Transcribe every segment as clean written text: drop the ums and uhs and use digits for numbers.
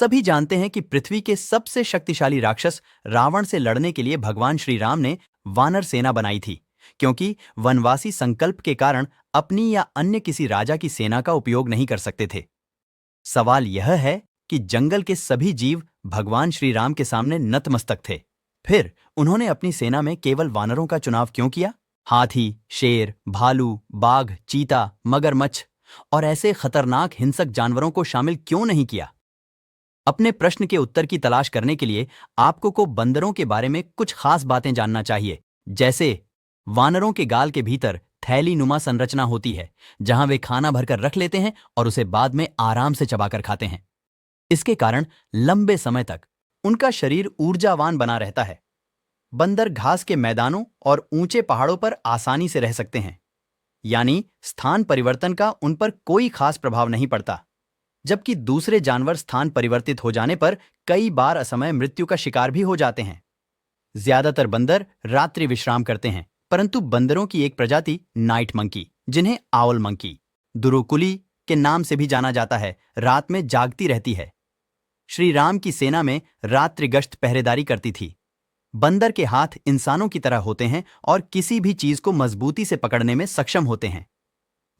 सभी जानते हैं कि पृथ्वी के सबसे शक्तिशाली राक्षस रावण से लड़ने के लिए भगवान श्री राम ने वानर सेना बनाई थी, क्योंकि वनवासी संकल्प के कारण अपनी या अन्य किसी राजा की सेना का उपयोग नहीं कर सकते थे। सवाल यह है कि जंगल के सभी जीव भगवान श्री राम के सामने नतमस्तक थे, फिर उन्होंने अपनी सेना में केवल वानरों का चुनाव क्यों किया? हाथी, शेर, भालू, बाघ, चीता, मगरमच्छ और ऐसे खतरनाक हिंसक जानवरों को शामिल क्यों नहीं किया? अपने प्रश्न के उत्तर की तलाश करने के लिए आपको बंदरों के बारे में कुछ खास बातें जानना चाहिए। जैसे वानरों के गाल के भीतर थैली नुमा संरचना होती है, जहां वे खाना भरकर रख लेते हैं और उसे बाद में आराम से चबाकर खाते हैं। इसके कारण लंबे समय तक उनका शरीर ऊर्जावान बना रहता है। बंदर घास के मैदानों और ऊंचे पहाड़ों पर आसानी से रह सकते हैं, यानी स्थान परिवर्तन का उन पर कोई खास प्रभाव नहीं पड़ता। जबकि दूसरे जानवर स्थान परिवर्तित हो जाने पर कई बार असमय मृत्यु का शिकार भी हो जाते हैं। ज्यादातर बंदर रात्रि विश्राम करते हैं, परंतु बंदरों की एक प्रजाति नाइट मंकी, जिन्हें आउल मंकी दुरुकुली के नाम से भी जाना जाता है, रात में जागती रहती है। श्री राम की सेना में रात्रि गश्त पहरेदारी करती थी। बंदर के हाथ इंसानों की तरह होते हैं और किसी भी चीज को मजबूती से पकड़ने में सक्षम होते हैं।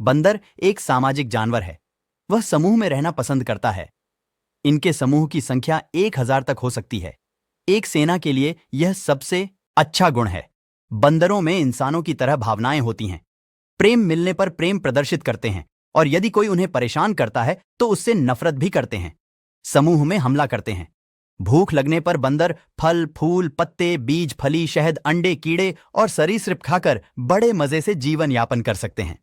बंदर एक सामाजिक जानवर है, वह समूह में रहना पसंद करता है। इनके समूह की संख्या 1000 तक हो सकती है। एक सेना के लिए यह सबसे अच्छा गुण है। बंदरों में इंसानों की तरह भावनाएं होती हैं। प्रेम मिलने पर प्रेम प्रदर्शित करते हैं और यदि कोई उन्हें परेशान करता है तो उससे नफरत भी करते हैं। समूह में हमला करते हैं। भूख लगने पर बंदर फल, फूल, पत्ते, बीज, फली, शहद, अंडे, कीड़े और सरीसृप खाकर बड़े मजे से जीवन यापन कर सकते हैं।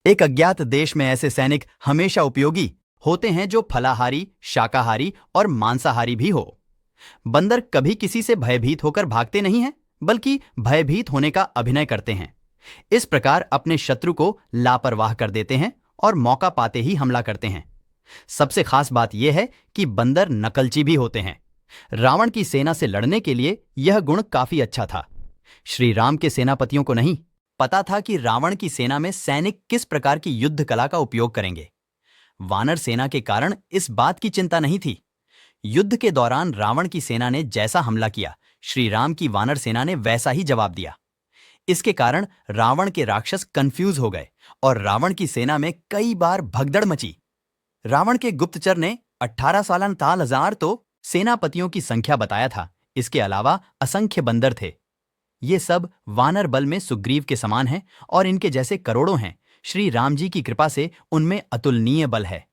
एक अज्ञात देश में ऐसे सैनिक हमेशा उपयोगी होते हैं जो फलाहारी, शाकाहारी और मांसाहारी भी हो। बंदर कभी किसी से भयभीत होकर भागते नहीं हैं, बल्कि भयभीत होने का अभिनय करते हैं। इस प्रकार अपने शत्रु को लापरवाह कर देते हैं और मौका पाते ही हमला करते हैं। सबसे खास बात यह है कि बंदर नकलची भी होते हैं। रावण की सेना से लड़ने के लिए यह गुण काफी अच्छा था। श्री राम के सेनापतियों को नहीं पता था कि रावण की सेना में सैनिक किस प्रकार की युद्ध कला का उपयोग करेंगे। वानर सेना के कारण इस बात की चिंता नहीं थी। युद्ध के दौरान रावण की सेना ने जैसा हमला किया, श्री राम की वानर सेना ने वैसा ही जवाब दिया। इसके कारण रावण के राक्षस कंफ्यूज हो गए और रावण की सेना में कई बार भगदड़ मची। रावण के गुप्तचर ने 18 सालन ताल हजार तो सेनापतियों की संख्या बताया था। इसके अलावा असंख्य बंदर थे। ये सब वानर बल में सुग्रीव के समान हैं और इनके जैसे करोड़ों हैं। श्री राम जी की कृपा से उनमें अतुलनीय बल है।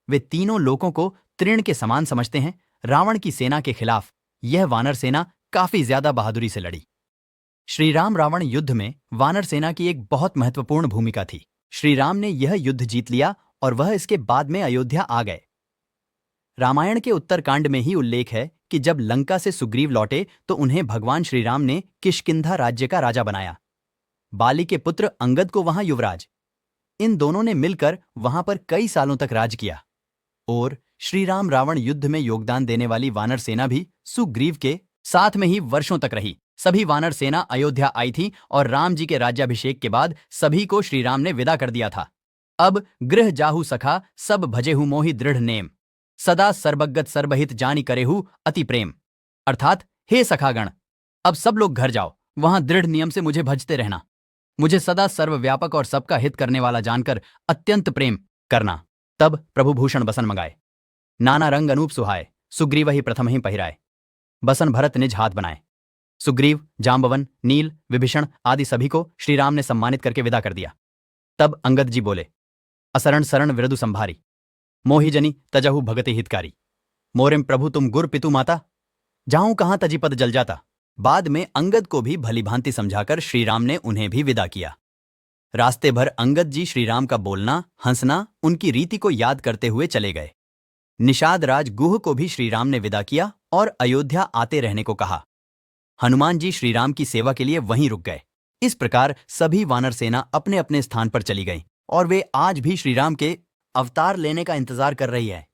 वे तीनों लोगों को तृण के समान समझते हैं। रावण की सेना के खिलाफ यह वानर सेना काफी ज्यादा बहादुरी से लड़ी। श्री राम रावण युद्ध में वानर सेना की एक बहुत महत्वपूर्ण भूमिका थी। श्री राम ने यह युद्ध जीत लिया और वह इसके बाद में अयोध्या आ गए। रामायण के उत्तरकांड में ही उल्लेख है कि जब लंका से सुग्रीव लौटे तो उन्हें भगवान श्री राम ने किष्किंधा राज्य का राजा बनाया। बाली के पुत्र अंगद को वहां युवराज। इन दोनों ने मिलकर वहां पर कई सालों तक राज किया। और श्री राम रावण युद्ध में योगदान देने वाली वानर सेना भी सुग्रीव के साथ में ही वर्षों तक रही। सभी वानर सेना अयोध्या आई थी और राम जी के राज्याभिषेक के बाद सभी को श्री राम ने विदा कर दिया था। अब गृह जाहु सखा, सब भजेहु मोहि दृढ़ नेम, सदा सर्वगत सर्वहित जानी करेहु अति प्रेम। अर्थात, हे सखागण, अब सब लोग घर जाओ, वहां दृढ़ नियम से मुझे भजते रहना। मुझे सदा सर्वव्यापक और सबका हित करने वाला जानकर अत्यंत प्रेम करना। तब प्रभु भूषण बसन मंगाए, नाना रंग अनूप सुहाए, सुग्रीव ही प्रथम ही पहिराए। बसन भरत निज हाथ बनाए। सुग्रीव, जाम्बवन, नील, विभीषण आदि सभी को श्री राम ने सम्मानित करके विदा कर दिया। तब अंगद जी बोले, असरण शरण विरदु संभारी, मोहिजनी तजहु भगति हितकारी। मोरिम प्रभु तुम गुर पितु माता, जाऊं कहां तजी पद जल जाता। बाद में अंगद को भी भली भांति समझाकर श्री राम ने उन्हें भी विदा किया। रास्ते भर अंगद जी श्री राम का बोलना, हंसना, उनकी रीति को याद करते हुए चले गए। निषाद राज गुह को भी श्री राम ने विदा किया और अयोध्या आते रहने को कहा। हनुमान जी श्री राम की सेवा के लिए वहीं रुक गए। इस प्रकार सभी वानर सेना अपने अपने स्थान पर चली गई और वे आज भी श्री राम के अवतार लेने का इंतजार कर रही है।